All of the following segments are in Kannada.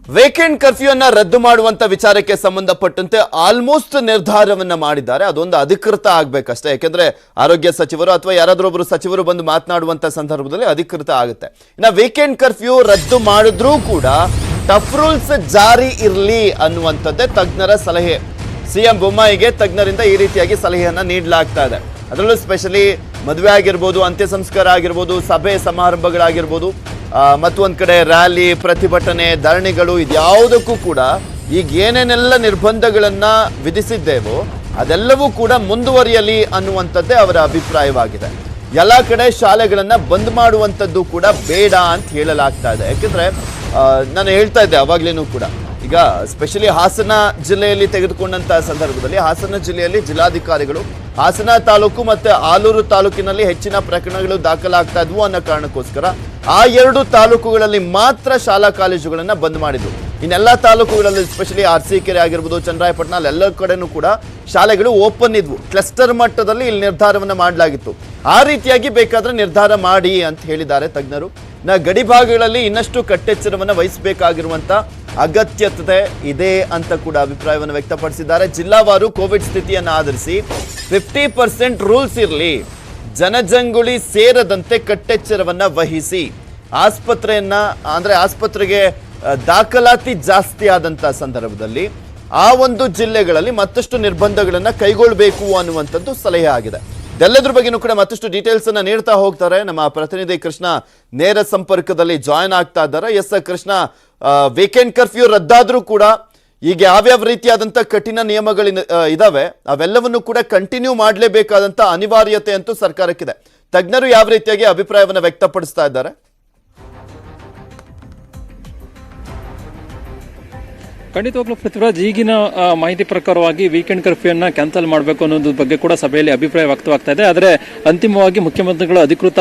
ವೀಕೆಂಡ್ ಕರ್ಫ್ಯೂ ಅನ್ನ ರದ್ದು ಮಾಡುವಂತ ವಿಚಾರಕ್ಕೆ ಸಂಬಂಧಪಟ್ಟಂತೆ ಆಲ್ಮೋಸ್ಟ್ ನಿರ್ಧಾರವನ್ನ ಮಾಡಿದ್ದಾರೆ. ಅದೊಂದು ಅಧಿಕೃತ ಆಗ್ಬೇಕಷ್ಟೇ. ಯಾಕೆಂದ್ರೆ ಆರೋಗ್ಯ ಸಚಿವರು ಅಥವಾ ಯಾರಾದ್ರೂ ಒಬ್ಬರು ಸಚಿವರು ಬಂದು ಮಾತನಾಡುವಂತ ಸಂದರ್ಭದಲ್ಲಿ ಅಧಿಕೃತ ಆಗುತ್ತೆ. ಇನ್ನು ವೀಕೆಂಡ್ ಕರ್ಫ್ಯೂ ರದ್ದು ಮಾಡಿದ್ರೂ ಕೂಡ ಟಫ್ ರೂಲ್ಸ್ ಜಾರಿ ಇರಲಿ ಅನ್ನುವಂಥದ್ದೇ ತಜ್ಞರ ಸಲಹೆ. ಸಿಎಂ ಬೊಮ್ಮಾಯಿಗೆ ತಜ್ಞರಿಂದ ಈ ರೀತಿಯಾಗಿ ಸಲಹೆಯನ್ನ ನೀಡಲಾಗ್ತಾ ಇದೆ. ಅದರಲ್ಲೂ ಸ್ಪೆಷಲಿ ಮದುವೆ ಆಗಿರ್ಬೋದು, ಅಂತ್ಯ ಸಂಸ್ಕಾರ ಆಗಿರ್ಬೋದು, ಸಭೆ ಸಮಾರಂಭಗಳಾಗಿರ್ಬೋದು, ಮತ್ತೊಂದು ಕಡೆ ರ್ಯಾಲಿ, ಪ್ರತಿಭಟನೆ, ಧರಣಿಗಳು, ಇದ್ಯಾವುದಕ್ಕೂ ಕೂಡ ಈಗ ಏನೇನೆಲ್ಲ ನಿರ್ಬಂಧಗಳನ್ನ ವಿಧಿಸಿದ್ದೇವೋ ಅದೆಲ್ಲವೂ ಕೂಡ ಮುಂದುವರಿಯಲಿ ಅನ್ನುವಂಥದ್ದೇ ಅವರ ಅಭಿಪ್ರಾಯವಾಗಿದೆ. ಎಲ್ಲ ಕಡೆ ಶಾಲೆಗಳನ್ನ ಬಂದ್ ಮಾಡುವಂಥದ್ದು ಕೂಡ ಬೇಡ ಅಂತ ಹೇಳಲಾಗ್ತಾ ಇದೆ. ಯಾಕೆಂದ್ರೆ ನಾನು ಹೇಳ್ತಾ ಇದ್ದೆ ಅವಾಗ್ಲೇನೂ ಕೂಡ, ಈಗ ಸ್ಪೆಷಲಿ ಹಾಸನ ಜಿಲ್ಲೆಯಲ್ಲಿ ತೆಗೆದುಕೊಂಡಂತಹ ಸಂದರ್ಭದಲ್ಲಿ ಹಾಸನ ಜಿಲ್ಲೆಯಲ್ಲಿ ಜಿಲ್ಲಾಧಿಕಾರಿಗಳು ಹಾಸನ ತಾಲೂಕು ಮತ್ತೆ ಆಲೂರು ತಾಲೂಕಿನಲ್ಲಿ ಹೆಚ್ಚಿನ ಪ್ರಕರಣಗಳು ದಾಖಲಾಗ್ತಾ ಇದ್ವು ಅನ್ನೋ ಕಾರಣಕ್ಕೋಸ್ಕರ ಆ ಎರಡು ತಾಲೂಕುಗಳಲ್ಲಿ ಮಾತ್ರ ಶಾಲಾ ಕಾಲೇಜುಗಳನ್ನ ಬಂದ್ ಮಾಡಿದ್ರು. ಇನ್ನೆಲ್ಲ ತಾಲೂಕುಗಳಲ್ಲಿ ಸ್ಪೆಷಲಿ ಅರಸೀಕೆರೆ ಆಗಿರ್ಬೋದು, ಚನ್ನರಾಯಪಟ್ಟಣ, ಎಲ್ಲ ಕಡೆನೂ ಕೂಡ ಶಾಲೆಗಳು ಓಪನ್ ಇದ್ವು. ಕ್ಲಸ್ಟರ್ ಮಟ್ಟದಲ್ಲಿ ಇಲ್ಲಿ ನಿರ್ಧಾರವನ್ನ ಮಾಡಲಾಗಿತ್ತು. ಆ ರೀತಿಯಾಗಿ ಬೇಕಾದ್ರೆ ನಿರ್ಧಾರ ಮಾಡಿ ಅಂತ ಹೇಳಿದ್ದಾರೆ ತಜ್ಞರು. ಗಡಿ ಭಾಗಗಳಲ್ಲಿ ಇನ್ನಷ್ಟು ಕಟ್ಟೆಚ್ಚರವನ್ನ ವಹಿಸಬೇಕಾಗಿರುವಂತ ಅಗತ್ಯತೆ ಇದೆ ಅಂತ ಕೂಡ ಅಭಿಪ್ರಾಯವನ್ನು ವ್ಯಕ್ತಪಡಿಸಿದ್ದಾರೆ. ಜಿಲ್ಲಾವಾರು ಕೋವಿಡ್ ಸ್ಥಿತಿಯನ್ನು ಆಧರಿಸಿ 50% ರೂಲ್ಸ್ ಇರಲಿ, ಜನಜಂಗುಳಿ ಸೇರದಂತೆ ಕಟ್ಟೆಚ್ಚರವನ್ನ ವಹಿಸಿ, ಆಸ್ಪತ್ರೆಗೆ ದಾಖಲಾತಿ ಜಾಸ್ತಿ ಆದಂತ ಸಂದರ್ಭದಲ್ಲಿ ಆ ಒಂದು ಜಿಲ್ಲೆಗಳಲ್ಲಿ ಮತ್ತಷ್ಟು ನಿರ್ಬಂಧಗಳನ್ನ ಕೈಗೊಳ್ಳಬೇಕು ಅನ್ನುವಂಥದ್ದು ಸಲಹೆ ಆಗಿದೆ. ಇದೆಲ್ಲದ್ರ ಬಗ್ಗೆನೂ ಕೂಡ ಮತ್ತಷ್ಟು ಡೀಟೇಲ್ಸ್ ಅನ್ನ ನೀಡ್ತಾ ಹೋಗ್ತಾರೆ ನಮ್ಮ ಪ್ರತಿನಿಧಿ ಕೃಷ್ಣ. ನೇರ ಸಂಪರ್ಕದಲ್ಲಿ ಜಾಯಿನ್ ಆಗ್ತಾ ಇದ್ದಾರೆ. ಎಸ್ ಕೃಷ್ಣ, ವೀಕೆಂಡ್ ಕರ್ಫ್ಯೂ ರದ್ದಾದ್ರೂ ಕೂಡ ಈಗ ಯಾವ್ಯಾವ ರೀತಿಯಾದಂತ ಕಠಿಣ ನಿಯಮಗಳು ಇದಾವೆ ಅವೆಲ್ಲವನ್ನು ಕೂಡ ಕಂಟಿನ್ಯೂ ಮಾಡಲೇಬೇಕಾದಂತ ಅನಿವಾರ್ಯತೆ ಅಂತೂ ಸರ್ಕಾರಕ್ಕಿದೆ. ತಜ್ಞರು ಯಾವ ರೀತಿಯಾಗಿ ಅಭಿಪ್ರಾಯವನ್ನ ವ್ಯಕ್ತಪಡಿಸ್ತಾ ಇದ್ದಾರೆ? ಖಂಡಿತವಾಗ್ಲೂ ಪೃಥ್ವಿರಾಜ್, ಈಗಿನ ಮಾಹಿತಿ ಪ್ರಕಾರವಾಗಿ ವೀಕೆಂಡ್ ಕರ್ಫ್ಯೂನ್ನ ಕ್ಯಾನ್ಸಲ್ ಮಾಡಬೇಕು ಅನ್ನೋದ್ರ ಬಗ್ಗೆ ಕೂಡ ಸಭೆಯಲ್ಲಿ ಅಭಿಪ್ರಾಯ ವ್ಯಕ್ತವಾಗ್ತಾ ಇದೆ. ಆದರೆ ಅಂತಿಮವಾಗಿ ಮುಖ್ಯಮಂತ್ರಿಗಳು ಅಧಿಕೃತ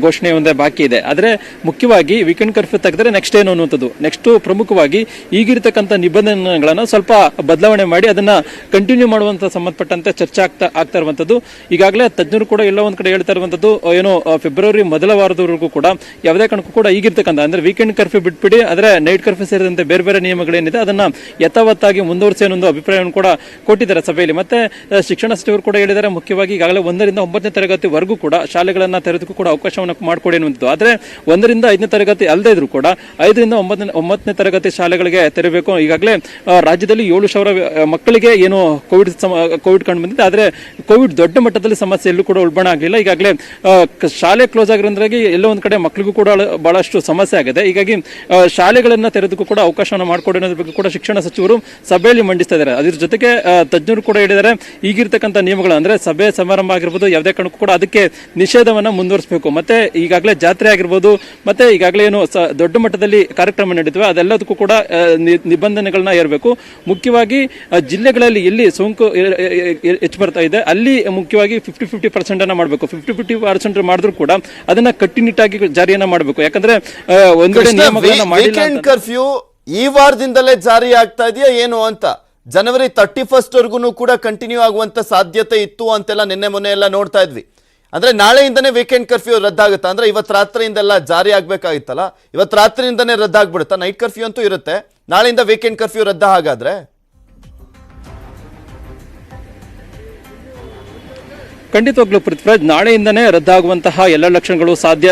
ಘೋಷಣೆ ಒಂದೇ ಬಾಕಿ ಇದೆ. ಆದರೆ ಮುಖ್ಯವಾಗಿ ವೀಕೆಂಡ್ ಕರ್ಫ್ಯೂ ತೆಗೆದರೆ ನೆಕ್ಸ್ಟ್ ಏನು ಅನ್ನುವಂಥದ್ದು, ನೆಕ್ಸ್ಟ್ ಪ್ರಮುಖವಾಗಿ ಈಗಿರ್ತಕ್ಕಂಥ ನಿಬಂಧನೆಗಳನ್ನು ಸ್ವಲ್ಪ ಬದಲಾವಣೆ ಮಾಡಿ ಅದನ್ನ ಕಂಟಿನ್ಯೂ ಮಾಡುವಂತ ಸಂಬಂಧಪಟ್ಟಂತೆ ಚರ್ಚೆ ಆಗ್ತಾ ಇರುವಂತದ್ದು. ಈಗಾಗಲೇ ತಜ್ಞರು ಕೂಡ ಎಲ್ಲ ಒಂದ್ ಕಡೆ ಹೇಳ್ತಾ ಇರುವಂತದ್ದು, ಏನು ಫೆಬ್ರವರಿ ಮೊದಲ ವಾರದವರೆಗೂ ಕೂಡ ಯಾವುದೇ ಕಾರಣಕ್ಕೂ ಕೂಡ ಈಗಿರ್ತಕ್ಕಂಥ ಅಂದ್ರೆ ವೀಕೆಂಡ್ ಕರ್ಫ್ಯೂ ಬಿಟ್ಬಿಡಿ, ಆದರೆ ನೈಟ್ ಕರ್ಫ್ಯೂ ಸೇರಿದಂತೆ ಬೇರೆ ಬೇರೆ ನಿಯಮಗಳೇನಿದೆ ಅದನ್ನ ಯಥಾವತ್ತಾಗಿ ಮುಂದುವರಿಸಿ ಅನ್ನೋ ವಿಭಿಪ್ರಾಯವನ್ನು ಕೂಡ ಕೊಟ್ಟಿದ್ದಾರೆ ಸಭೆಯಲ್ಲಿ. ಮತ್ತೆ ಶಿಕ್ಷಣ ಸಚಿವರು ಕೂಡ ಹೇಳಿದ್ದಾರೆ, ಮುಖ್ಯವಾಗಿ ಈಗಾಗಲೇ 1 ರಿಂದ 9ನೇ ತರಗತಿವರೆಗೂ ಕೂಡ ಶಾಲೆಗಳನ್ನ ತೆರೆದಕ್ಕೂ ಕೂಡ ಅವಕಾಶವನ್ನು ಮಾಡಿಕೊಡಿ ಅನ್ನುವಂಥದ್ದು. ಆದರೆ 1 ರಿಂದ 5ನೇ ತರಗತಿ ಅಲ್ಲದೇ ಇದ್ರು ಕೂಡ 5 ರಿಂದ 9ನೇ ತರಗತಿ ಶಾಲೆಗಳಿಗೆ ತೆರಬೇಕು. ಈಗಾಗಲೇ ರಾಜ್ಯದಲ್ಲಿ 7,000 ಮಕ್ಕಳಿಗೆ ಏನು ಕೋವಿಡ್ ಕಂಡು ಬಂದಿದೆ. ಆದರೆ ಕೋವಿಡ್ ದೊಡ್ಡ ಮಟ್ಟದಲ್ಲಿ ಸಮಸ್ಯೆ ಎಲ್ಲೂ ಕೂಡ ಉಲ್ಬಣ ಆಗಲಿಲ್ಲ. ಈಗಾಗಲೇ ಶಾಲೆ ಕ್ಲೋಸ್ ಆಗಿರೋದ್ರಾಗಿ ಎಲ್ಲೋ ಒಂದ್ ಕಡೆ ಮಕ್ಕಳಿಗೂ ಕೂಡ ಬಹಳಷ್ಟು ಸಮಸ್ಯೆ ಆಗಿದೆ. ಹೀಗಾಗಿ ಶಾಲೆಗಳನ್ನ ತೆರೆದಕ್ಕೂ ಕೂಡ ಅವಕಾಶವನ್ನು ಮಾಡಿಕೊಡಿ ಅನ್ನೋದ್ರ ಬಗ್ಗೆ ಕೂಡ ಶಿಕ್ಷಣ ಸಚಿವರು ಸಭೆಯಲ್ಲಿ ಮಂಡಿಸ್ತಾ ಇದ್ದಾರೆ. ಅದ್ರ ಜೊತೆಗೆ ತಜ್ಞರು ಕೂಡ ಹೇಳಿದ್ದಾರೆ, ಈಗಿರ್ತಕ್ಕಂಥ ನಿಯಮಗಳು ಅಂದ್ರೆ ಸಭೆ ಸಮಾರಂಭ ಆಗಿರ್ಬೋದು ಯಾವುದೇ ಕಾರಣಕ್ಕೂ ಕೂಡ ಅದಕ್ಕೆ ನಿಷೇಧವನ್ನ ಮುಂದುವರಿಸಬೇಕು. ಮತ್ತೆ ಈಗಾಗಲೇ ಜಾತ್ರೆ ಆಗಿರ್ಬೋದು, ಮತ್ತೆ ಈಗಾಗಲೇ ಏನು ದೊಡ್ಡ ಮಟ್ಟದಲ್ಲಿ ಕಾರ್ಯಕ್ರಮ ನಡೀತವೆ ಅದೆಲ್ಲದಕ್ಕೂ ಕೂಡ ನಿಬಂಧನೆಗಳನ್ನ ಏರಬೇಕು. ಮುಖ್ಯವಾಗಿ ಜಿಲ್ಲೆಗಳಲ್ಲಿ ಎಲ್ಲಿ ಸೋಂಕು ಹೆಚ್ಚು ಬರ್ತಾ ಇದೆ ಅಲ್ಲಿ ಮುಖ್ಯವಾಗಿ 50% ಅನ್ನ ಮಾಡಬೇಕು. 50% ಮಾಡಿದ್ರು ಕೂಡ ಅದನ್ನ ಕಟ್ಟುನಿಟ್ಟಾಗಿ ಜಾರಿಯನ್ನ ಮಾಡಬೇಕು. ಯಾಕಂದ್ರೆ ಒಂದೆಡೆ ನಿಯಮಗಳನ್ನ ಮಾಡಿಲ್ಲ. ಈ ವಾರದಿಂದಲೇ ಜಾರಿ ಆಗ್ತಾ ಇದೆಯಾ ಏನು ಅಂತ, ಜನವರಿ 31 ವರೆಗೂ ಕೂಡ ಕಂಟಿನ್ಯೂ ಆಗುವಂತ ಸಾಧ್ಯತೆ ಇತ್ತು ಅಂತೆಲ್ಲ ನಿನ್ನೆ ಮೊನ್ನೆ ಎಲ್ಲ ನೋಡ್ತಾ ಇದ್ವಿ. ಅಂದ್ರೆ ನಾಳೆಯಿಂದನೇ ವೀಕೆಂಡ್ ಕರ್ಫ್ಯೂ ರದ್ದಾಗುತ್ತಾ? ಅಂದ್ರೆ ಇವತ್ತು ರಾತ್ರಿಯಿಂದೆಲ್ಲ ಜಾರಿ ಆಗ್ಬೇಕಾಗಿತ್ತಲ್ಲ, ಇವತ್ತು ರಾತ್ರಿಯಿಂದನೇ ರದ್ದಾಗ್ಬಿಡುತ್ತಾ? ನೈಟ್ ಕರ್ಫ್ಯೂ ಅಂತೂ ಇರುತ್ತೆ, ನಾಳೆಯಿಂದ ವೀಕೆಂಡ್ ಕರ್ಫ್ಯೂ ರದ್ದ ಹಾಗಾದ್ರೆ? ಖಂಡಿತವಾಗ್ಲೂ ಪೃಥ್ವಿರಾಜ್, ನಾಳೆಯಿಂದನೇ ರದ್ದಾಗುವಂತಹ ಎಲ್ಲ ಲಕ್ಷಣಗಳು ಸಾಧ್ಯ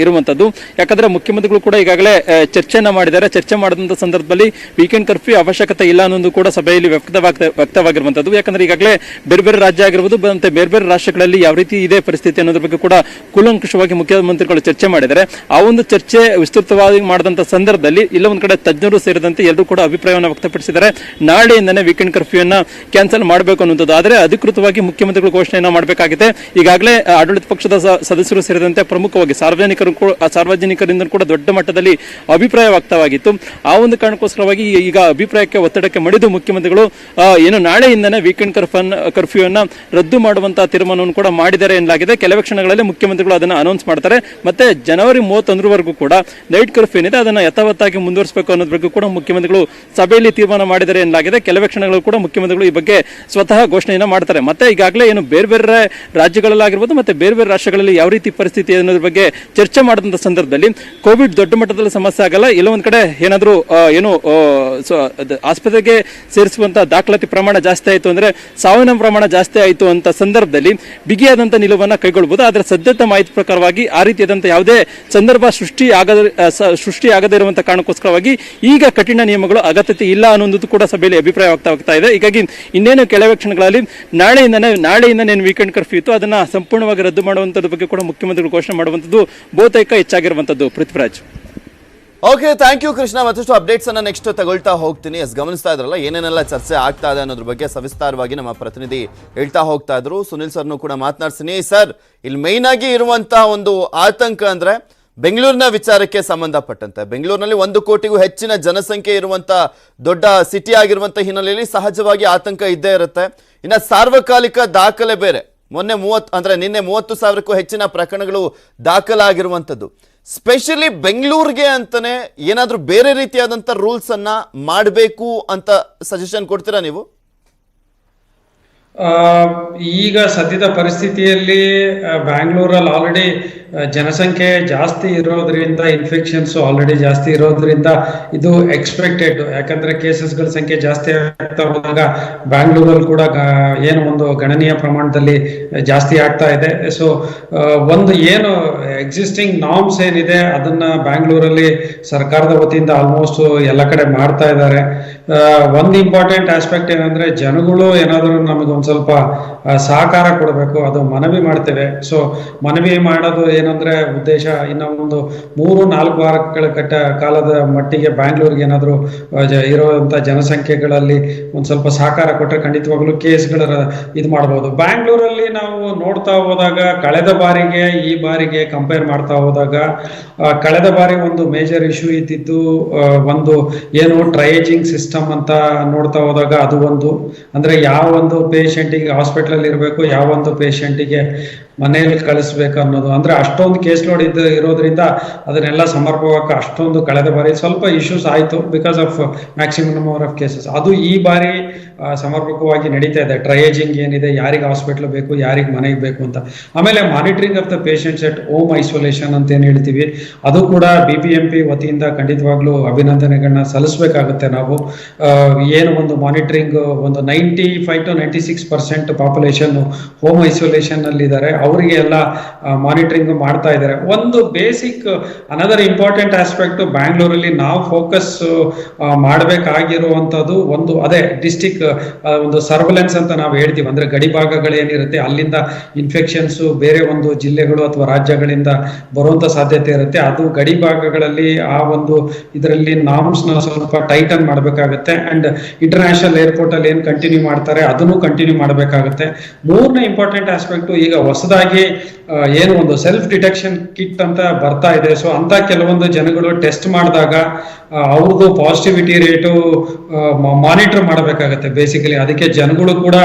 ಇರುವಂತದ್ದು. ಯಾಕಂದ್ರೆ ಮುಖ್ಯಮಂತ್ರಿಗಳು ಕೂಡ ಈಗಾಗಲೇ ಚರ್ಚೆಯನ್ನ ಮಾಡಿದ್ದಾರೆ. ಚರ್ಚೆ ಮಾಡಿದಂತ ಸಂದರ್ಭದಲ್ಲಿ ವೀಕೆಂಡ್ ಕರ್ಫ್ಯೂ ಅವಶ್ಯಕತೆ ಇಲ್ಲ ಅನ್ನೋದು ಕೂಡ ಸಭೆಯಲ್ಲಿ ವ್ಯಕ್ತವಾಗಿರುವಂತದ್ದು. ಯಾಕಂದ್ರೆ ಈಗಾಗಲೇ ಬೇರೆ ಬೇರೆ ರಾಜ್ಯ ಆಗಿರ್ಬೋದು ಮತ್ತೆ ಬೇರೆ ಬೇರೆ ರಾಷ್ಟ್ರಗಳಲ್ಲಿ ಯಾವ ರೀತಿ ಇದೆ ಪರಿಸ್ಥಿತಿ ಅನ್ನೋದ್ರ ಬಗ್ಗೆ ಕೂಡ ಕೂಲಂಕುಷವಾಗಿ ಮುಖ್ಯಮಂತ್ರಿಗಳು ಚರ್ಚೆ ಮಾಡಿದ್ದಾರೆ. ಆ ಒಂದು ಚರ್ಚೆ ವಿಸ್ತೃತವಾಗಿ ಮಾಡಿದಂತ ಸಂದರ್ಭದಲ್ಲಿ ಇಲ್ಲ ಒಂದ್ ಕಡೆ ತಜ್ಞರು ಸೇರಿದಂತೆ ಎಲ್ಲರೂ ಕೂಡ ಅಭಿಪ್ರಾಯವನ್ನು ವ್ಯಕ್ತಪಡಿಸಿದ್ದಾರೆ. ನಾಳೆಯಿಂದನೇ ವೀಕೆಂಡ್ ಕರ್ಫ್ಯೂನ್ನ ಕ್ಯಾನ್ಸಲ್ ಮಾಡಬೇಕು ಅನ್ನುವಂಥದ್ದು. ಆದರೆ ಅಧಿಕೃತವಾಗಿ ಮುಖ್ಯಮಂತ್ರಿಗಳು ಘೋಷಣೆಯನ್ನ ಮಾಡಬೇಕು. ಈಗಾಗಲೇ ಆಡಳಿತ ಪಕ್ಷದ ಸದಸ್ಯರು ಸೇರಿದಂತೆ ಪ್ರಮುಖವಾಗಿ ಸಾರ್ವಜನಿಕರಿಂದ ಕೂಡ ದೊಡ್ಡ ಮಟ್ಟದಲ್ಲಿ ಅಭಿಪ್ರಾಯ ವ್ಯಕ್ತವಾಗಿತ್ತು. ಆ ಒಂದು ಕಾರಣಕ್ಕೋಸ್ಕರವಾಗಿ ಈಗ ಅಭಿಪ್ರಾಯಕ್ಕೆ ಒತ್ತಡಕ್ಕೆ ಮಣಿದು ಮುಖ್ಯಮಂತ್ರಿಗಳು ಏನು ನಾಳೆಯಿಂದನೇ ವೀಕೆಂಡ್ ಕರ್ಫ್ಯೂ ಅನ್ನ ರದ್ದು ಮಾಡುವಂತಹ ತೀರ್ಮಾನವನ್ನು ಕೂಡ ಮಾಡಿದ್ದಾರೆ ಎನ್ನಲಾಗಿದೆ. ಕೆಲವೇ ಕ್ಷಣಗಳಲ್ಲಿ ಮುಖ್ಯಮಂತ್ರಿಗಳು ಅದನ್ನು ಅನೌನ್ಸ್ ಮಾಡ್ತಾರೆ. ಮತ್ತೆ ಜನವರಿ 31ವರೆಗೂ ಕೂಡ ನೈಟ್ ಕರ್ಫ್ಯೂ ಏನಿದೆ ಅದನ್ನು ಯಥಾವತ್ತಾಗಿ ಮುಂದುವರಿಸಬೇಕು ಅನ್ನೋದ್ರ ಬಗ್ಗೆ ಕೂಡ ಮುಖ್ಯಮಂತ್ರಿಗಳು ಸಭೆಯಲ್ಲಿ ತೀರ್ಮಾನ ಮಾಡಿದ್ದಾರೆ ಎನ್ನಲಾಗಿದೆ. ಕೆಲವೇ ಕ್ಷಣಗಳು ಕೂಡ ಮುಖ್ಯಮಂತ್ರಿಗಳು ಈ ಬಗ್ಗೆ ಸ್ವತಃ ಘೋಷಣೆಯನ್ನ ಮಾಡ್ತಾರೆ. ಮತ್ತೆ ಈಗಾಗಲೇ ಏನು ಬೇರೆ ಬೇರೆ ರಾಜ್ಯಗಳಲ್ಲಾಗಿರ್ಬೋದು ಮತ್ತೆ ಬೇರೆ ಬೇರೆ ರಾಷ್ಟ್ರಗಳಲ್ಲಿ ಯಾವ ರೀತಿ ಪರಿಸ್ಥಿತಿ ಅನ್ನೋದ್ರ ಬಗ್ಗೆ ಚರ್ಚೆ ಮಾಡಿದಂಥ ಸಂದರ್ಭದಲ್ಲಿ ಕೋವಿಡ್ ದೊಡ್ಡ ಮಟ್ಟದಲ್ಲಿ ಸಮಸ್ಯೆ ಆಗಲ್ಲ, ಎಲ್ಲೋ ಒಂದ್ ಕಡೆ ಏನಾದರೂ ಆಸ್ಪತ್ರೆಗೆ ಸೇರಿಸುವಂತ ದಾಖಲಾತಿ ಪ್ರಮಾಣ ಜಾಸ್ತಿ ಆಯಿತು ಅಂದ್ರೆ ಸಾವಿನ ಪ್ರಮಾಣ ಜಾಸ್ತಿ ಆಯಿತು ಅಂತ ಸಂದರ್ಭದಲ್ಲಿ ಬಿಗಿಯಾದಂಥ ನಿಲುವನ್ನ ಕೈಗೊಳ್ಳಬಹುದು. ಆದರೆ ಸದ್ಯದ ಮಾಹಿತಿ ಪ್ರಕಾರವಾಗಿ ಆ ರೀತಿಯಾದಂಥ ಯಾವುದೇ ಸಂದರ್ಭ ಸೃಷ್ಟಿಯಾಗದೇ ಇರುವಂತಹ ಕಾರಣಕ್ಕೋಸ್ಕರವಾಗಿ ಈಗ ಕಠಿಣ ನಿಯಮಗಳು ಅಗತ್ಯತೆ ಇಲ್ಲ ಅನ್ನೋದು ಕೂಡ ಸಭೆಯಲ್ಲಿ ಅಭಿಪ್ರಾಯ ವ್ಯಕ್ತವಾಗ್ತಾ ಇದೆ. ಹೀಗಾಗಿ ಇನ್ನೇನು ಕೆಲವೇ ಕ್ಷಣಗಳಲ್ಲಿ ನಾಳೆಯಿಂದ ವೀಕೆಂಡ್ ಕರ್ಫ್ಯೂ ಇತ್ತು, ಅದನ್ನ ಸಂಪೂರ್ಣವಾಗಿ ರದ್ದು ಮಾಡುವಂತದ್ರ ಬಗ್ಗೆ ಕೂಡ ಮುಖ್ಯಮಂತ್ರಿಗಳು ಘೋಷಣೆ ಮಾಡುವಂತದ್ದು ಬಹುತೇಕ ಹೆಚ್ಚಾಗಿರುವಂತದ್ದು. Prithviraj. Okay, thank you Krishna. ಮತ್ತಷ್ಟು ಅಪ್ಡೇಟ್ಸ್ ಅನ್ನ ನೆಕ್ಸ್ಟ್ ತಗೊಳ್ತಾ ಹೋಗ್ತೀನಿ. ಗಮನಿಸ್ತಾ ಇದ್ರಲ್ಲ ಏನೇನೆಲ್ಲ ಚರ್ಚೆ ಆಗ್ತಾ ಇದೆ ಅನ್ನೋದ್ರ ಬಗ್ಗೆ ಸವಿಸ್ತಾರವಾಗಿ ನಮ್ಮ ಪ್ರತಿನಿಧಿ ಹೇಳ್ತಾ ಹೋಗ್ತಾ ಇದ್ರು. ಸುನಿಲ್ ಸರ್ನು ಕೂಡ ಮಾತನಾಡ್ತೀನಿ. ಸರ್, ಇಲ್ಲಿ ಮೈನ್ ಆಗಿ ಇರುವಂತಹ ಒಂದು ಆತಂಕ ಅಂದ್ರೆ ಬೆಂಗಳೂರಿನ ವಿಚಾರಕ್ಕೆ ಸಂಬಂಧಪಟ್ಟಂತೆ, ಬೆಂಗಳೂರಿನಲ್ಲಿ 1 ಕೋಟಿಗೂ ಹೆಚ್ಚಿನ ಜನಸಂಖ್ಯೆ ಇರುವಂತ ದೊಡ್ಡ ಸಿಟಿ ಆಗಿರುವಂತ ಹಿನ್ನೆಲೆಯಲ್ಲಿ ಸಹಜವಾಗಿ ಆತಂಕ ಇದ್ದೇ ಇರುತ್ತೆ. ಇನ್ನು ಸಾರ್ವಕಾಲಿಕ ದಾಖಲೆ ಬೇರೆ, ನಿನ್ನೆ 30,000ಕ್ಕೂ ಹೆಚ್ಚಿನ ಪ್ರಕರಣಗಳು ದಾಖಲಾಗಿರುವಂಥದ್ದು. ಸ್ಪೆಷಲಿ ಬೆಂಗಳೂರಿಗೆ ಅಂತಾನೆ ಏನಾದರೂ ಬೇರೆ ರೀತಿಯಾದಂಥ ರೂಲ್ಸ್ ಅನ್ನ ಮಾಡಬೇಕು ಅಂತ ಸಜೆಷನ್ ಕೊಡ್ತೀರಾ ನೀವು? ಈಗ ಸದ್ಯದ ಪರಿಸ್ಥಿತಿಯಲ್ಲಿ ಬ್ಯಾಂಗ್ಳೂರಲ್ಲಿ ಆಲ್ರೆಡಿ ಜನಸಂಖ್ಯೆ ಜಾಸ್ತಿ ಇರೋದ್ರಿಂದ, ಇನ್ಫೆಕ್ಷನ್ಸ್ ಆಲ್ರೆಡಿ ಜಾಸ್ತಿ ಇರೋದ್ರಿಂದ ಇದು ಎಕ್ಸ್ಪೆಕ್ಟೆಡ್. ಯಾಕಂದ್ರೆ ಕೇಸಸ್ಗಳ ಸಂಖ್ಯೆ ಜಾಸ್ತಿ ಆಗ್ತಾ ಹೋದಾಗ ಬ್ಯಾಂಗ್ಳೂರಲ್ಲಿ ಕೂಡ ಏನು ಒಂದು ಗಣನೀಯ ಪ್ರಮಾಣದಲ್ಲಿ ಜಾಸ್ತಿ ಆಗ್ತಾ ಇದೆ. ಸೊ ಒಂದು ಏನು ಎಕ್ಸಿಸ್ಟಿಂಗ್ ನಾರ್ಮ್ಸ್ ಏನಿದೆ ಅದನ್ನ ಬ್ಯಾಂಗ್ಳೂರಲ್ಲಿ ಸರ್ಕಾರದ ವತಿಯಿಂದ ಆಲ್ಮೋಸ್ಟ್ ಎಲ್ಲ ಕಡೆ ಮಾಡ್ತಾ ಇದ್ದಾರೆ. ಒಂದು ಇಂಪಾರ್ಟೆಂಟ್ ಆಸ್ಪೆಕ್ಟ್ ಏನಂದ್ರೆ ಜನಗಳು ಏನಾದರೂ ನಮಗೆ ಒಂದ್ ಸ್ವಲ್ಪ ಸಹಕಾರ ಕೊಡಬೇಕು, ಅದು ಮನವಿ ಮಾಡ್ತೇವೆ. ಸೊ ಮನವಿ ಮಾಡೋದು ಏನಂದ್ರೆ ಉದ್ದೇಶ, ಇನ್ನ ಒಂದು 3-4 ವಾರಗಳ ಕಾಲದ ಮಟ್ಟಿಗೆ ಬ್ಯಾಂಗ್ಳೂರ್ಗೆ ಏನಾದ್ರು ಇರುವಂತ ಜನಸಂಖ್ಯೆಗಳಲ್ಲಿ ಒಂದ್ ಸ್ವಲ್ಪ ಸಹಕಾರ ಕೊಟ್ಟರೆ ಖಂಡಿತವಾಗ್ಲೂ ಕೇಸ್ಗಳ ಇದು ಮಾಡಬಹುದು. ಬ್ಯಾಂಗ್ಳೂರಲ್ಲಿ ನಾವು ನೋಡ್ತಾ ಹೋದಾಗ ಕಳೆದ ಬಾರಿಗೆ ಈ ಬಾರಿಗೆ ಕಂಪೇರ್ ಮಾಡ್ತಾ ಹೋದಾಗ ಕಳೆದ ಬಾರಿ ಒಂದು ಮೇಜರ್ ಇಶ್ಯೂ ಇದ್ದಿದ್ದು ಒಂದು ಏನು ಟ್ರಯೇಜಿಂಗ್ ಸಿಸ್ಟಮ್ ಅಂತ ನೋಡ್ತಾ ಹೋದಾಗ, ಅದು ಒಂದು ಅಂದ್ರೆ ಯಾವ ಒಂದು ಪೇಷಂಟಿಗೆ ಹಾಸ್ಪಿಟಲ್ ಅಲ್ಲಿ ಇರಬೇಕು, ಯಾವ ಒಂದು ಪೇಷಂಟಿಗೆ ಮನೆಯಲ್ಲಿ ಕಳಿಸ್ಬೇಕು ಅನ್ನೋದು, ಅಂದ್ರೆ ಅಷ್ಟೊಂದು ಕೇಸ್ ಲೋಡ್ ಇರೋದ್ರಿಂದ ಅದನ್ನೆಲ್ಲ ಸಮರ್ಪಕವಾಗಿ ಅಷ್ಟೊಂದು ಕಳೆದ ಬಾರಿ ಸ್ವಲ್ಪ ಇಶ್ಯೂಸ್ ಆಯ್ತು because of maximum number of cases. ಅದು ಈ ಬಾರಿ ಸಮರ್ಪಕವಾಗಿ ನಡೀತಾ ಇದೆ. ಟ್ರಯೇಜಿಂಗ್ ಏನಿದೆ, ಯಾರಿಗೆ ಹಾಸ್ಪಿಟಲ್ ಬೇಕು, ಯಾರಿಗೆ ಮನೆಗೆ ಬೇಕು ಅಂತ. ಆಮೇಲೆ monitoring of the patients at home isolation ಅಂತ ಏನ್ ಹೇಳ್ತೀವಿ, ಅದು ಕೂಡ BBMP ವತಿಯಿಂದ ಖಂಡಿತವಾಗ್ಲೂ ಅಭಿನಂದನೆಗಳನ್ನ ಸಲ್ಲಿಸಬೇಕಾಗುತ್ತೆ. ನಾವು ಏನು ಒಂದು ಮಾನಿಟರಿಂಗ್ ಒಂದು 95 to 96% ಪಾಪ್ಯುಲೇಷನ್ ಹೋಮ್ ಐಸೋಲೇಷನ್ ಅಲ್ಲಿ ಇದ್ದಾರೆ, ಅವರಿಗೆ ಎಲ್ಲ ಮಾನಿಟರಿಂಗ್ ಮಾಡ್ತಾ ಇದ್ದಾರೆ. ಒಂದು ಬೇಸಿಕ್ ಅನದರ್ ಇಂಪಾರ್ಟೆಂಟ್ ಆಸ್ಪೆಕ್ಟ್ ಬ್ಯಾಂಗ್ಳೂರಲ್ಲಿ ನಾವು ಫೋಕಸ್ ಮಾಡಬೇಕಾಗಿರುವಂತದ್ದು ಒಂದು ಅದೇ ಡಿಸ್ಟಿಕ್ ಒಂದು ಸರ್ವೆಲೆನ್ಸ್ ಅಂತ ನಾವು ಹೇಳ್ತೀವಿ. ಅಂದ್ರೆ ಗಡಿ ಭಾಗಗಳೇನಿರುತ್ತೆ ಅಲ್ಲಿಂದ ಇನ್ಫೆಕ್ಷನ್ಸ್ ಬೇರೆ ಒಂದು ಜಿಲ್ಲೆಗಳು ಅಥವಾ ರಾಜ್ಯಗಳಿಂದ ಬರುವಂತ ಸಾಧ್ಯತೆ ಇರುತ್ತೆ. ಅದು ಗಡಿ ಭಾಗಗಳಲ್ಲಿ ಆ ಒಂದು ಇದರಲ್ಲಿ ನಾರ್ಮ್ಸ್ ನ ಸ್ವಲ್ಪ ಟೈಟನ್ ಮಾಡಬೇಕಾಗುತ್ತೆ. ಅಂಡ್ ಇಂಟರ್ನ್ಯಾಷನಲ್ ಏರ್ಪೋರ್ಟ್ ಅಲ್ಲಿ ಏನ್ ಕಂಟಿನ್ಯೂ ಮಾಡ್ತಾರೆ ಅದನ್ನು ಕಂಟಿನ್ಯೂ ಮಾಡಬೇಕಾಗುತ್ತೆ. ಮೂರನೇ ಇಂಪಾರ್ಟೆಂಟ್ ಆಸ್ಪೆಕ್ಟ್, ಈಗ ಹೊಸದಾಗಿ ಏನು ಒಂದು ಸೆಲ್ಫ್ ಡಿಟೆಕ್ಷನ್ ಕಿಟ್ ಅಂತ ಬರ್ತಾ ಇದೆ. ಸೊ ಅಂತ ಕೆಲವೊಂದು ಜನಗಳು ಟೆಸ್ಟ್ ಮಾಡಿದಾಗ ಅವ್ರದ್ದು ಪಾಸಿಟಿವಿಟಿ ರೇಟು ಮಾನಿಟರ್ ಮಾಡಬೇಕಾಗತ್ತೆ ಬೇಸಿಕಲಿ. ಅದಕ್ಕೆ ಜನಗಳು ಕೂಡ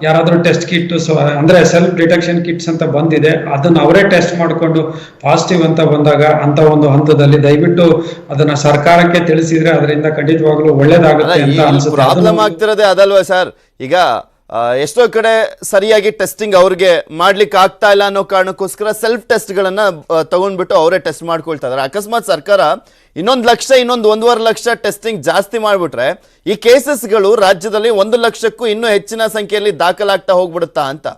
ಯಾರಾದ್ರೂ ಟೆಸ್ಟ್ ಕಿಟ್ ಅಂದ್ರೆ ಸೆಲ್ಫ್ ಡಿಟೆಕ್ಷನ್ ಕಿಟ್ಸ್ ಅಂತ ಬಂದಿದೆ, ಅದನ್ನ ಅವರೇ ಟೆಸ್ಟ್ ಮಾಡಿಕೊಂಡು ಪಾಸಿಟಿವ್ ಅಂತ ಬಂದಾಗ ಅಂತ ಒಂದು ಹಂತದಲ್ಲಿ ದಯವಿಟ್ಟು ಅದನ್ನ ಸರ್ಕಾರಕ್ಕೆ ತಿಳಿಸಿದ್ರೆ ಅದರಿಂದ ಖಂಡಿತವಾಗ್ಲೂ ಒಳ್ಳೇದಾಗುತ್ತೆ ಅಂತ ಅನ್ಸುತ್ತೆ. ಪ್ರಾಬ್ಲಮ್ ಆಗ್ತಿರೋದೇ ಅದಲ್ವಾ ಸರ್? ಈಗ ಎಷ್ಟೋ ಕಡೆ ಸರಿಯಾಗಿ ಟೆಸ್ಟಿಂಗ್ ಅವ್ರಿಗೆ ಮಾಡ್ಲಿಕ್ಕೆ ಆಗ್ತಾ ಇಲ್ಲ ಅನ್ನೋ ಕಾರಣಕ್ಕೋಸ್ಕರ ಸೆಲ್ಫ್ ಟೆಸ್ಟ್ ಗಳನ್ನ ತಗೊಂಡ್ಬಿಟ್ಟು ಅವರೇ ಟೆಸ್ಟ್ ಮಾಡ್ಕೊಳ್ತಾ ಇದಾರೆ. ಅಕಸ್ಮಾತ್ ಸರ್ಕಾರ 1 ಲಕ್ಷ 1.5 ಲಕ್ಷ ಟೆಸ್ಟಿಂಗ್ ಜಾಸ್ತಿ ಮಾಡ್ಬಿಟ್ರೆ ಈ ಕೇಸಸ್ಗಳು ರಾಜ್ಯದಲ್ಲಿ 1 ಲಕ್ಷಕ್ಕೂ ಇನ್ನೂ ಹೆಚ್ಚಿನ ಸಂಖ್ಯೆಯಲ್ಲಿ ದಾಖಲಾಗ್ತಾ ಹೋಗ್ಬಿಡುತ್ತಾ ಅಂತ?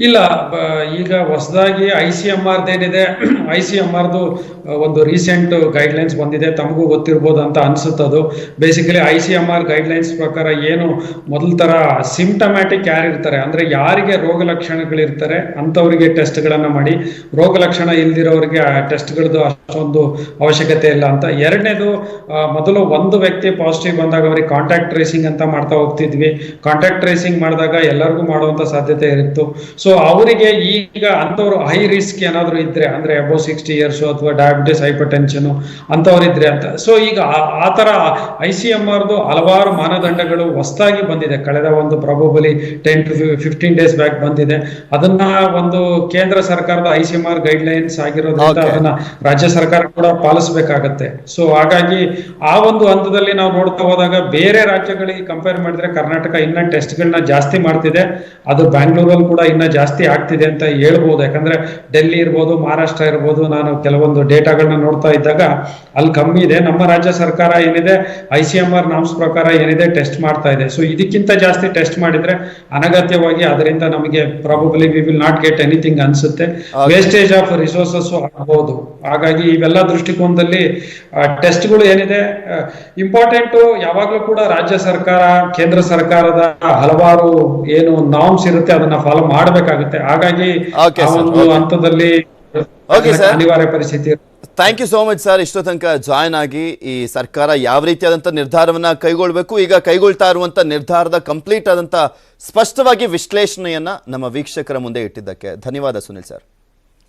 ಇಲ್ಲ, ಈಗ ಹೊಸದಾಗಿ ICMR ಏನಿದೆ, ICMRದು ಒಂದು ರೀಸೆಂಟ್ ಗೈಡ್ಲೈನ್ಸ್ ಬಂದಿದೆ, ತಮಗೂ ಗೊತ್ತಿರ್ಬೋದು ಅಂತ ಅನ್ಸುತ್ತದು. ಬೇಸಿಕಲಿ ICMR ಗೈಡ್ಲೈನ್ಸ್ ಪ್ರಕಾರ ಏನು ಮೊದಲ ತರ ಸಿಂಪ್ಟಮ್ಯಾಟಿಕ್ ಯಾರು ಇರ್ತಾರೆ, ಅಂದ್ರೆ ಯಾರಿಗೆ ರೋಗ ಲಕ್ಷಣಗಳಿರ್ತಾರೆ ಅಂತವರಿಗೆ ಟೆಸ್ಟ್ಗಳನ್ನ ಮಾಡಿ, ರೋಗ ಲಕ್ಷಣ ಇಲ್ದಿರೋರಿಗೆ ಟೆಸ್ಟ್ಗಳದ್ದು ಅಷ್ಟೊಂದು ಅವಶ್ಯಕತೆ ಇಲ್ಲ ಅಂತ. ಎರಡನೇದು, ಮೊದಲು ಒಂದು ವ್ಯಕ್ತಿ ಪಾಸಿಟಿವ್ ಬಂದಾಗ ಅವರಿಗೆ ಕಾಂಟ್ಯಾಕ್ಟ್ ಟ್ರೇಸಿಂಗ್ ಅಂತ ಮಾಡ್ತಾ ಹೋಗ್ತಿದ್ವಿ. ಕಾಂಟ್ಯಾಕ್ಟ್ ಟ್ರೇಸಿಂಗ್ ಮಾಡಿದಾಗ ಎಲ್ಲರಿಗೂ ಮಾಡುವಂತ ಸಾಧ್ಯತೆ ಇತ್ತು. ಸೊ ಅವರಿಗೆ ಈಗ ಅಂತವ್ರು ಹೈ ರಿಸ್ಕ್ ಏನಾದ್ರು ಇದ್ರೆ ಅಂದ್ರೆ ಅಬೌವ್ 60 ಇಯರ್ಸ್ ಅಥವಾ ಡಯಾಬಿಟಿಸ್ ಹೈಪರ್ ಟೆನ್ಷನ್ ಅಂತವ್ರು ಇದ್ರೆ ಅಂತ. ಸೊ ಈಗ ಆ ತರ ICMR ಹಲವಾರು ಮಾನದಂಡಗಳು ಹೊಸದಾಗಿ ಬಂದಿದೆ, ಕಳೆದ ಒಂದು ಪ್ರಾಬಬಲಿ 10 to 15 ಡೇಸ್ ಬ್ಯಾಕ್ ಬಂದಿದೆ. ಅದನ್ನ ಒಂದು ಕೇಂದ್ರ ಸರ್ಕಾರದ ICMR ಗೈಡ್ ಲೈನ್ಸ್ ಆಗಿರೋದ್ರಿಂದ ಅದನ್ನ ರಾಜ್ಯ ಸರ್ಕಾರ ಕೂಡ ಪಾಲಿಸಬೇಕಾಗತ್ತೆ. ಸೊ ಹಾಗಾಗಿ ಆ ಒಂದು ಹಂತದಲ್ಲಿ ನಾವು ನೋಡ್ತಾ ಹೋದಾಗ ಬೇರೆ ರಾಜ್ಯಗಳಿಗೆ ಕಂಪೇರ್ ಮಾಡಿದ್ರೆ ಕರ್ನಾಟಕ ಇನ್ನ ಟೆಸ್ಟ್ ಗಳನ್ನ ಜಾಸ್ತಿ ಮಾಡ್ತಿದೆ. ಅದು ಬ್ಯಾಂಗ್ಳೂರಲ್ಲಿ ಕೂಡ ಇನ್ನ ಜಾಸ್ತಿ ಆಗ್ತಿದೆ ಅಂತ ಹೇಳ್ಬೋದು. ಯಾಕಂದ್ರೆ ಡೆಲ್ಲಿ ಇರ್ಬೋದು, ಮಹಾರಾಷ್ಟ್ರ ಇರ್ಬೋದು, ನಾನು ಕೆಲವೊಂದು ಡೇಟಾಗಳನ್ನ ನೋಡ್ತಾ ಇದ್ದಾಗ ಅಲ್ಲಿ ಕಮ್ಮಿ ಇದೆ. ನಮ್ಮ ರಾಜ್ಯ ಸರ್ಕಾರ ಏನಿದೆ ICMR ನಾಮ್ಸ್ ಪ್ರಕಾರ ಏನಿದೆ ಟೆಸ್ಟ್ ಮಾಡ್ತಾ ಇದೆ. ಸೊ ಇದಕ್ಕಿಂತ ಜಾಸ್ತಿ ಟೆಸ್ಟ್ ಮಾಡಿದ್ರೆ ಅನಗತ್ಯವಾಗಿ ಅದರಿಂದ ನಮಗೆ probably we will not get anything ಅನ್ಸುತ್ತೆ, ವೇಸ್ಟೇಜ್ ಆಫ್ ರಿಸೋರ್ಸಸ್ ಆಗಬಹುದು. ಹಾಗಾಗಿ ಇವೆಲ್ಲ ದೃಷ್ಟಿಕೋನದಲ್ಲಿ ಟೆಸ್ಟ್ಗಳು ಏನಿದೆ ಇಂಪಾರ್ಟೆಂಟ್. ಯಾವಾಗ್ಲೂ ಕೂಡ ರಾಜ್ಯ ಸರ್ಕಾರ, ಕೇಂದ್ರ ಸರ್ಕಾರದ ಹಲವಾರು ಏನು ನಾಮ್ಸ್ ಇರುತ್ತೆ ಅದನ್ನ ಫಾಲೋ ಮಾಡಬೇಕಾಗುತ್ತೆ. ಹಾಗಾಗಿ ಆ ಒಂದು ಹಂತದಲ್ಲಿ ಅನಿವಾರ್ಯ ಪರಿಸ್ಥಿತಿ. Thank you so much sir. ಇಷ್ಟೋ ತನಕ ಜಾಯ್ನ್ ಆಗಿ ಈ ಸರ್ಕಾರ ಯಾವ ರೀತಿಯಾದಂಥ ನಿರ್ಧಾರವನ್ನ ಕೈಗೊಳ್ಬೇಕು, ಈಗ ಕೈಗೊಳ್ತಾ ಇರುವಂತ ನಿರ್ಧಾರದ ಕಂಪ್ಲೀಟ್ ಆದಂತ ಸ್ಪಷ್ಟವಾಗಿ ವಿಶ್ಲೇಷಣೆಯನ್ನ ನಮ್ಮ ವೀಕ್ಷಕರ ಮುಂದೆ ಇಟ್ಟಿದ್ದಕ್ಕೆ ಧನ್ಯವಾದ ಸುನಿಲ್ ಸರ್.